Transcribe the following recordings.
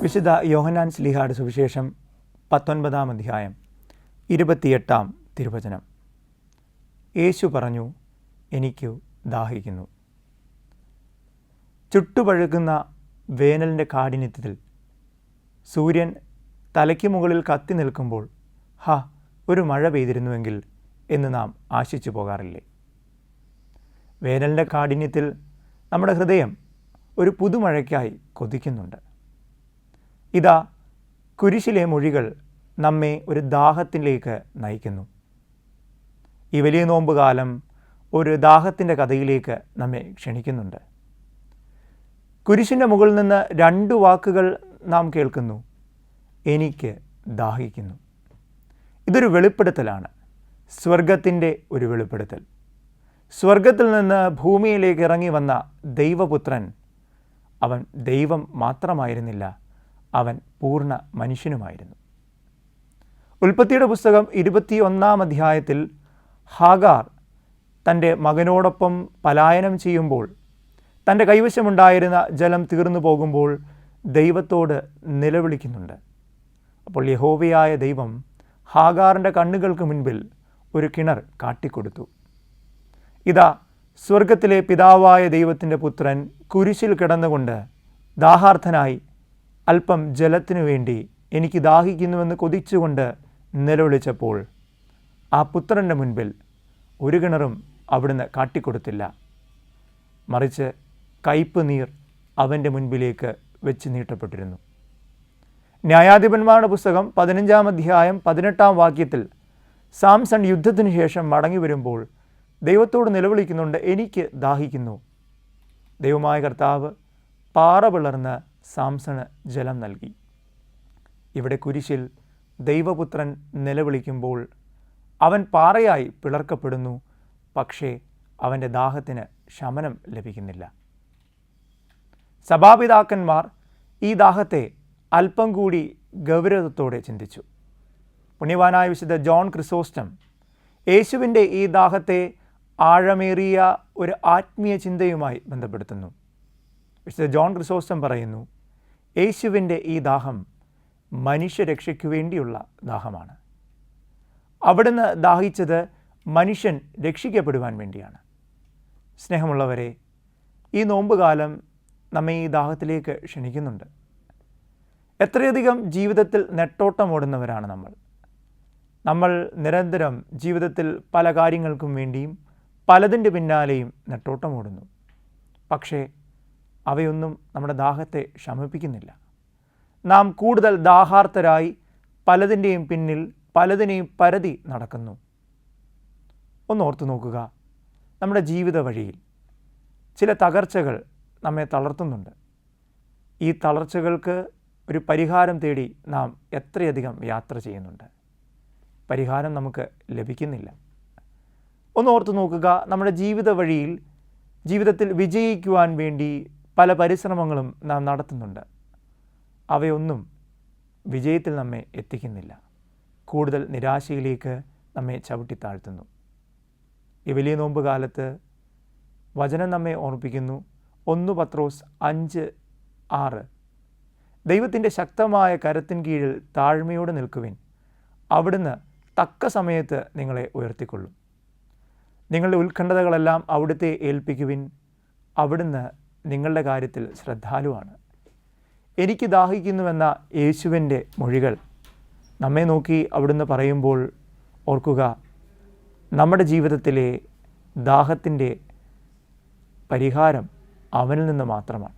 വിശുദ്ധ യോഹന്നാൻ ശ്ലീഹായുടെ സുവിശേഷം 19-ാം അധ്യായം 28-ാം തിരുവചനം. യേശു പറഞ്ഞു, എനിക്കു ദാഹിക്കുന്നു. ചുട്ടുപഴുക്കുന്ന വേനലിൻ്റെ കാഠിന്യത്തിൽ സൂര്യൻ തലയ്ക്ക് മുകളിൽ കത്തി നിൽക്കുമ്പോൾ ഒരു മഴ പെയ്തിരുന്നുവെങ്കിൽ എന്ന് നാം ആശിച്ചു പോകാറില്ലേ? വേനലിൻ്റെ കാഠിന്യത്തിൽ നമ്മുടെ ഹൃദയം ഒരു പുതുമഴയ്ക്കായി കൊതിക്കുന്നുണ്ട്. ഇതാ, കുരിശിലെ മൊഴികൾ നമ്മെ ഒരു ദാഹത്തിലേക്ക് നയിക്കുന്നു. ഈ വലിയ നോമ്പുകാലം ഒരു ദാഹത്തിൻ്റെ കഥയിലേക്ക് നമ്മെ ക്ഷണിക്കുന്നുണ്ട്. കുരിശിൻ്റെ മുകളിൽ നിന്ന് 2 വാക്കുകൾ നാം കേൾക്കുന്നു: എനിക്ക് ദാഹിക്കുന്നു. ഇതൊരു വെളിപ്പെടുത്തലാണ്, സ്വർഗത്തിൻ്റെ ഒരു വെളിപ്പെടുത്തൽ. സ്വർഗത്തിൽ നിന്ന് ഭൂമിയിലേക്ക് ഇറങ്ങി വന്ന ദൈവപുത്രൻ, അവൻ ദൈവം മാത്രമായിരുന്നില്ല, അവൻ പൂർണ്ണ മനുഷ്യനുമായിരുന്നു. ഉൽപ്പത്തിയുടെ പുസ്തകം 21-ാം അധ്യായത്തിൽ ഹാഗാർ തൻ്റെ മകനോടൊപ്പം പലായനം ചെയ്യുമ്പോൾ, തൻ്റെ കൈവശമുണ്ടായിരുന്ന ജലം തീർന്നു പോകുമ്പോൾ ദൈവത്തോട് നിലവിളിക്കുന്നുണ്ട്. അപ്പോൾ യഹോവയായ ദൈവം ഹാഗാറിൻ്റെ കണ്ണുകൾക്ക് മുൻപിൽ ഒരു കിണർ കാട്ടിക്കൊടുത്തു. ഇതാ, സ്വർഗത്തിലെ പിതാവായ ദൈവത്തിൻ്റെ പുത്രൻ കുരിശിൽ കിടന്നുകൊണ്ട് ദാഹാർത്ഥനായി അല്പം ജലത്തിനു വേണ്ടി എനിക്ക് ദാഹിക്കുന്നുവെന്ന് കൊതിച്ചുകൊണ്ട് നിലവിളിച്ചപ്പോൾ ആ പുത്രൻ്റെ മുൻപിൽ ഒരു കിണറും അവിടുന്ന് കാട്ടിക്കൊടുത്തില്ല. മറിച്ച് കയ്പ് നീർ അവൻ്റെ മുൻപിലേക്ക് വെച്ച് നീട്ടപ്പെട്ടിരുന്നു. ന്യായാധിപന്മാരുടെ പുസ്തകം 15-ാം അധ്യായം 18-ാം വാക്യത്തിൽ സാംസൺ യുദ്ധത്തിനു ശേഷം മടങ്ങി വരുമ്പോൾ ദൈവത്തോട് നിലവിളിക്കുന്നുണ്ട്, എനിക്ക് ദാഹിക്കുന്നു. ദൈവമായ കർത്താവ് പാറ പിളർന്ന് സാംസണ് ജലം നൽകി. ഇവിടെ കുരിശിൽ ദൈവപുത്രൻ നിലവിളിക്കുമ്പോൾ അവൻ പാറയായി പിളർക്കപ്പെടുന്നു, പക്ഷേ അവൻ്റെ ദാഹത്തിന് ശമനം ലഭിക്കുന്നില്ല. സഭാപിതാക്കന്മാർ ഈ ദാഹത്തെ അല്പം കൂടി ഗൗരവത്തോടെ ചിന്തിച്ചു. പുണ്യവാനായ വിശുദ്ധ ജോൺ ക്രിസോസ്റ്റം യേശുവിൻ്റെ ഈ ദാഹത്തെ ആഴമേറിയ ഒരു ആത്മീയ ചിന്തയുമായി ബന്ധപ്പെടുത്തുന്നു. വിശുദ്ധ ജോൺ ക്രിസോസ്റ്റം പറയുന്നു, യേശുവിൻ്റെ ഈ ദാഹം മനുഷ്യരക്ഷയ്ക്കു വേണ്ടിയുള്ള ദാഹമാണ്. അവിടുന്ന് ദാഹിച്ചത് മനുഷ്യൻ രക്ഷിക്കപ്പെടുവാൻ വേണ്ടിയാണ്. സ്നേഹമുള്ളവരെ, ഈ നോമ്പുകാലം നമ്മെ ഈ ദാഹത്തിലേക്ക് ക്ഷണിക്കുന്നുണ്ട്. എത്രയധികം ജീവിതത്തിൽ നെട്ടോട്ടമോടുന്നവരാണ് നമ്മൾ നിരന്തരം ജീവിതത്തിൽ പല കാര്യങ്ങൾക്കും വേണ്ടിയും പലതിൻ്റെ പിന്നാലെയും നെട്ടോട്ടമോടുന്നു. പക്ഷേ അവയൊന്നും നമ്മുടെ ദാഹത്തെ ശമിപ്പിക്കുന്നില്ല. നാം കൂടുതൽ ദാഹാർത്തരായി പലതിൻ്റെയും പിന്നിൽ പലതിനെയും പരതി നടക്കുന്നു. ഒന്നോർത്തു നോക്കുക, നമ്മുടെ ജീവിത വഴിയിൽ ചില തകർച്ചകൾ നമ്മെ തളർത്തുന്നുണ്ട്. ഈ തളർച്ചകൾക്ക് ഒരു പരിഹാരം തേടി നാം എത്രയധികം യാത്ര ചെയ്യുന്നുണ്ട്. പരിഹാരം നമുക്ക് ലഭിക്കുന്നില്ല. ഒന്നോർത്തു നോക്കുക, നമ്മുടെ ജീവിത വഴിയിൽ ജീവിതത്തിൽ വിജയിക്കുവാൻ വേണ്ടി പല പരിശ്രമങ്ങളും നാം നടത്തുന്നുണ്ട്. അവയൊന്നും വിജയത്തിൽ നമ്മെ എത്തിക്കുന്നില്ല. കൂടുതൽ നിരാശയിലേക്ക് നമ്മെ ചവിട്ടിത്താഴ്ത്തുന്നു. ഈ വലിയ നോമ്പ് കാലത്ത് വചനം നമ്മെ ഓർമ്മിപ്പിക്കുന്നു. 1 പത്രോസ് 5:6, ദൈവത്തിൻ്റെ ശക്തമായ കരത്തിൻ കീഴിൽ താഴ്മയോടെ നിൽക്കുവിൻ, അവിടുന്ന് തക്ക സമയത്ത് നിങ്ങളെ ഉയർത്തിക്കൊള്ളും. നിങ്ങളുടെ ഉത്കണ്ഠതകളെല്ലാം അവിടുത്തെ ഏൽപ്പിക്കുവിൻ, അവിടുന്ന് നിങ്ങളുടെ കാര്യത്തിൽ ശ്രദ്ധാലുവാണ്. എനിക്ക് ദാഹിക്കുന്നുവെന്ന യേശുവിൻ്റെ മൊഴികൾ നമ്മെ നോക്കി അവിടുന്ന് പറയുമ്പോൾ ഓർക്കുക, നമ്മുടെ ജീവിതത്തിലെ ദാഹത്തിൻ്റെ പരിഹാരം അവനിൽ നിന്ന് മാത്രമാണ്.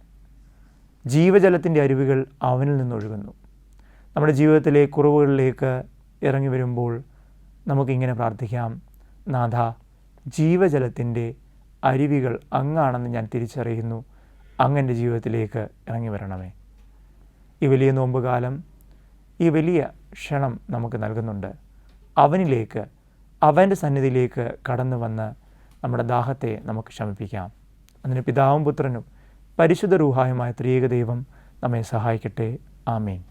ജീവജലത്തിൻ്റെ അരുവികൾ അവനിൽ നിന്നൊഴുകുന്നു. നമ്മുടെ ജീവിതത്തിലെ കുറവുകളിലേക്ക് ഇറങ്ങി വരുമ്പോൾ നമുക്കിങ്ങനെ പ്രാർത്ഥിക്കാം: നാഥ, ജീവജലത്തിൻ്റെ അരുവികൾ അങ്ങാണെന്ന് ഞാൻ തിരിച്ചറിയുന്നു, അങ്ങൻ്റെ ജീവിതത്തിലേക്ക് ഇറങ്ങി വരണമേ. ഈ വലിയ നോമ്പുകാലം ഈ വലിയ ക്ഷണം നമുക്ക് നൽകുന്നുണ്ട്. അവനിലേക്ക്, അവൻ്റെ സന്നിധിയിലേക്ക് കടന്നു വന്ന് നമ്മുടെ ദാഹത്തെ നമുക്ക് ശമിപ്പിക്കാം. അതിന് പിതാവും പുത്രനും പരിശുദ്ധ റൂഹായുമായ ത്രിയേക ദൈവം നമ്മെ സഹായിക്കട്ടെ. ആമേൻ.